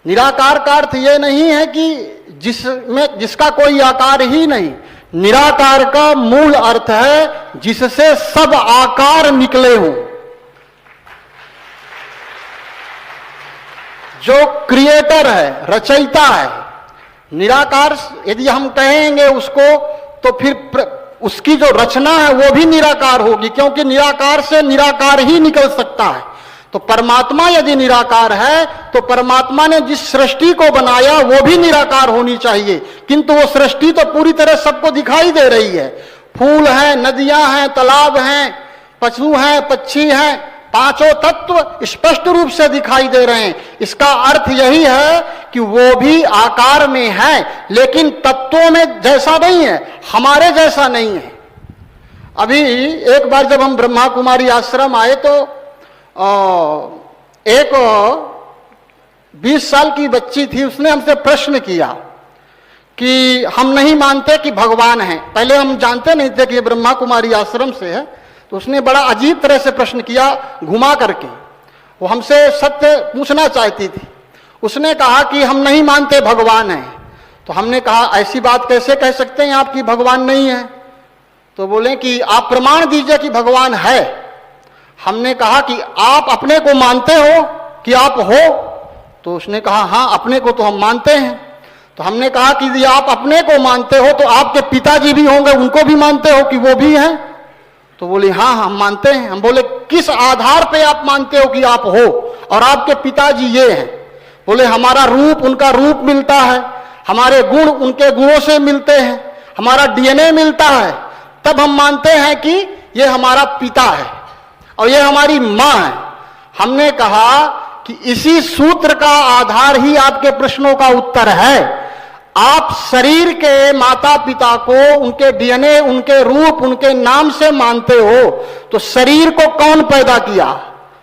निराकार का अर्थ ये नहीं है कि जिसका कोई आकार ही नहीं। निराकार का मूल अर्थ है जिससे सब आकार निकले हों। जो क्रिएटर है, रचयिता है। निराकार यदि हम कहेंगे उसको तो फिर उसकी जो रचना है वो भी निराकार होगी, क्योंकि निराकार से निराकार ही निकल सकता है। तो परमात्मा यदि निराकार है तो परमात्मा ने जिस सृष्टि को बनाया वो भी निराकार होनी चाहिए, किंतु वो सृष्टि तो पूरी तरह सबको दिखाई दे रही है। फूल हैं, नदियां हैं, तालाब हैं, पशु हैं, पक्षी हैं, पांचों तत्व स्पष्ट रूप से दिखाई दे रहे हैं। इसका अर्थ यही है कि वो भी आकार में है, लेकिन तत्वों में जैसा नहीं है, हमारे जैसा नहीं है। अभी एक बार जब हम ब्रह्मा कुमारी आश्रम आए तो एक 20 साल की बच्ची थी, उसने हमसे प्रश्न किया कि हम नहीं मानते कि भगवान है। पहले हम जानते नहीं थे कि ये ब्रह्मा कुमारी आश्रम से है, तो उसने बड़ा अजीब तरह से प्रश्न किया, घुमा करके। वो हमसे सत्य पूछना चाहती थी। उसने कहा कि हम नहीं मानते भगवान है। तो हमने कहा ऐसी बात कैसे कह सकते हैं आप कि भगवान नहीं है? तो बोले कि आप प्रमाण दीजिए कि भगवान है। हमने कहा कि आप अपने को मानते हो कि आप हो? तो उसने कहा हाँ, अपने को तो हम मानते हैं। तो हमने कहा कि यदि आप अपने को मानते हो तो आपके पिताजी भी होंगे, उनको भी मानते हो कि वो भी हैं? तो बोले हाँ हम मानते हैं। हम बोले किस आधार पे आप मानते हो कि आप हो और आपके पिताजी ये हैं? बोले हमारा रूप उनका रूप मिलता है, हमारे गुण उनके गुणों से मिलते हैं, हमारा डीएनए मिलता है, तब हम मानते हैं कि ये हमारा पिता है और ये हमारी माँ है। हमने कहा कि इसी सूत्र का आधार ही आपके प्रश्नों का उत्तर है। आप शरीर के माता पिता को उनके डीएनए, उनके रूप, उनके नाम से मानते हो, तो शरीर को कौन पैदा किया?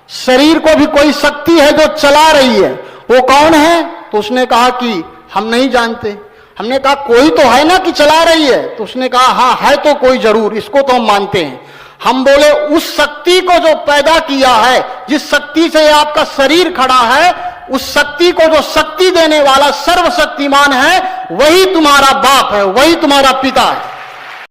शरीर को भी कोई शक्ति है जो चला रही है, वो कौन है? तो उसने कहा कि हम नहीं जानते। हमने कहा कोई तो है ना कि चला रही है? तो उसने कहा हाँ है तो कोई जरूर, इसको तो हम मानते हैं। हम बोले उस शक्ति को जो पैदा किया है, जिस शक्ति से आपका शरीर खड़ा है, उस शक्ति को जो शक्ति देने वाला सर्वशक्तिमान है, वही तुम्हारा बाप है, वही तुम्हारा पिता है।